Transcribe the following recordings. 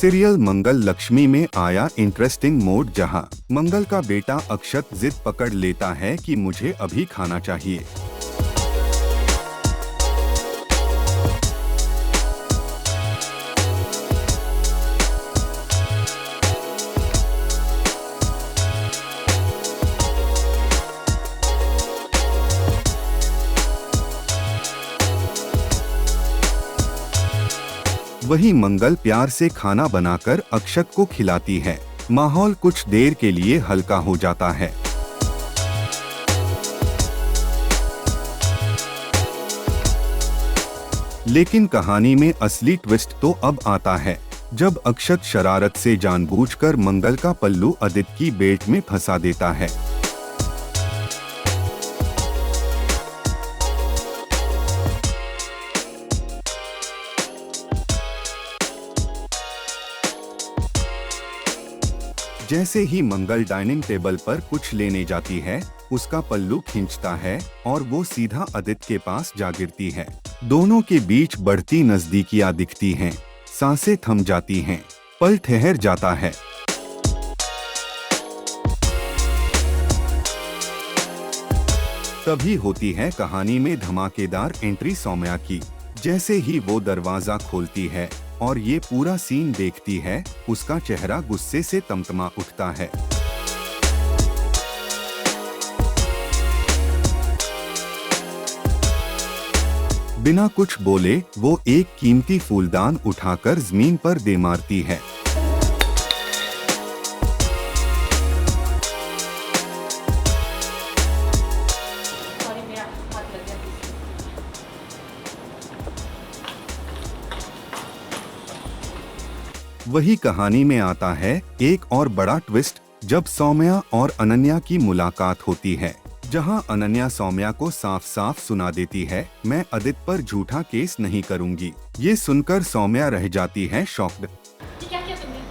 Serial मंगल लक्ष्मी में आया interesting mode, जहां मंगल का बेटा अक्षत जिद पकड़ लेता है कि मुझे अभी खाना चाहिए। वहीं मंगल प्यार से खाना बनाकर अक्षत को खिलाती है। माहौल कुछ देर के लिए हल्का हो जाता है। लेकिन कहानी में असली ट्विस्ट तो अब आता है, जब अक्षत शरारत से जानबूझकर मंगल का पल्लू आदित्य की बेल्ट में फंसा देता है। जैसे ही मंगल डाइनिंग टेबल पर कुछ लेने जाती है, उसका पल्लू खींचता है और वो सीधा आदित्य के पास जा गिरती है। दोनों के बीच बढ़ती नजदीकियां दिखती हैं, सांसें थम जाती हैं, पल ठहर जाता है। तभी होती है कहानी में धमाकेदार एंट्री सौम्या की। जैसे ही वो दरवाजा खोलती है और ये पूरा सीन देखती है, उसका चेहरा गुस्से से तमतमा उठता है। बिना कुछ बोले वो एक कीमती फूलदान उठाकर जमीन पर दे मारती है। वही कहानी में आता है एक और बड़ा ट्विस्ट, जब सौम्या और अनन्या की मुलाकात होती है, जहां अनन्या सौम्या को साफ साफ सुना देती है, मैं आदित्य पर झूठा केस नहीं करूंगी। ये सुनकर सौम्या रह जाती है शॉक्ड। क्या किया तुमने?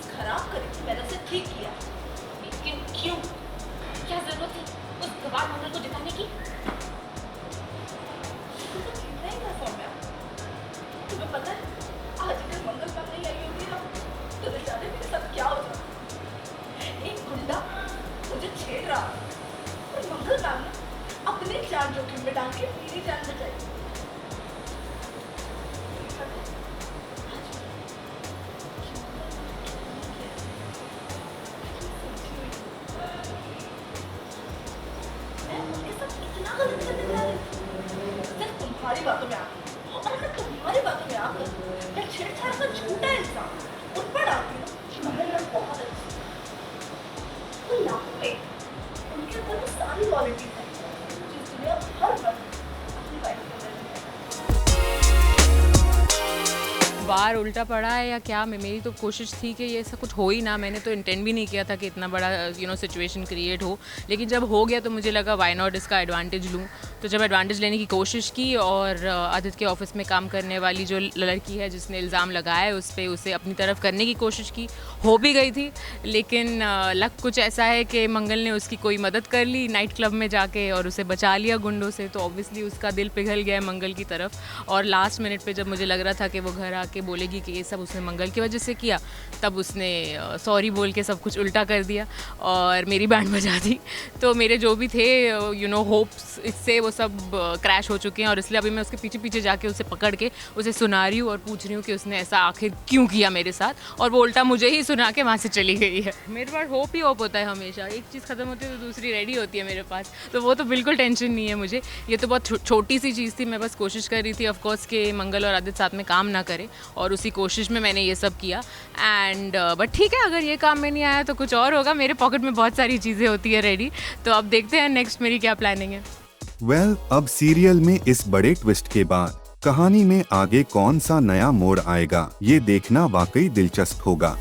खराब करी, मैंने से ठीक किया, लेकिन क्यों? क्या जरूरत थी उस गवार मंगल को जिताने की? तुम्हें पता है, आज अगर मंगल पर नहीं आई होती ना, तो न जाने मेरे साथ क्या हो जाता। एक गुंडा मुझे छेड़ रहा और मंगल मैम ने अपनी जान जोखिम में डाल के मेरी जान बचाई। मैं उनके साथ इतना गलत करने जा रही थी, सिर्फ तुम्हारी बातों में आकर, और अगर तुम्हारी बातों में आकर मैं छेड़छाड़ का झूठा इल्जाम उन पर डालती हूँ, तो मैं बहुत अच्छी वो लाखों पे उनके अंदर वो सारी क्वालिटीज हैं जिस दुनिया हर वक्त अपनी वाइफ को देती है। बार उल्टा पड़ा है या क्या, मेरी तो कोशिश थी कि ये सब कुछ हो ही ना। मैंने तो इंटेंड भी नहीं किया था कि इतना बड़ा सिचुएशन क्रिएट हो, लेकिन जब हो गया तो मुझे लगा व्हाई नॉट इसका एडवांटेज लूँ। तो जब एडवांटेज लेने की कोशिश की और आदित्य के ऑफिस में काम करने वाली जो लड़की है जिसने इल्ज़ाम लगाया है उस पर, उसे अपनी तरफ करने की कोशिश की, हो भी गई थी। लेकिन लक कुछ ऐसा है कि मंगल ने उसकी कोई मदद कर ली नाइट क्लब में जाके और उसे बचा लिया गुंडों से। तो ऑब्वियसली उसका दिल पिघल गया मंगल की तरफ। और लास्ट मिनट पे जब मुझे लग रहा था कि वो घर आके बोलेगी कि ये सब उसने मंगल की वजह से किया, तब उसने सॉरी बोल के सब कुछ उल्टा कर दिया और मेरी बैंड बजा दी। तो मेरे जो भी थे होप्स, इससे वो सब क्रैश हो चुके हैं। और इसलिए अभी मैं उसके पीछे पीछे जाके उसे पकड़ के उसे सुना रही हूँ और पूछ रही हूँ कि उसने ऐसा आखिर क्यों किया मेरे साथ, और वो उल्टा मुझे ही सुना के वहाँ से चली गई है। मेरे पास होप ही होप होता है हमेशा, एक चीज़ ख़त्म होती है तो दूसरी रेडी होती है मेरे पास, तो वो तो बिल्कुल टेंशन नहीं है मुझे। ये तो बहुत छोटी सी चीज़ थी, मैं बस कोशिश कर रही थी ऑफकोर्स कि मंगल और आदित्य साथ में काम ना करें, और उसी कोशिश में मैंने ये सब किया। एंड बट ठीक है, अगर ये काम में नहीं आया तो कुछ और होगा। मेरे पॉकेट में बहुत सारी चीज़ें होती है रेडी, तो अब देखते हैं नेक्स्ट मेरी क्या प्लानिंग है। अब सीरियल में इस बड़े ट्विस्ट के बाद कहानी में आगे कौन सा नया मोड़ आएगा, ये देखना वाकई दिलचस्प होगा।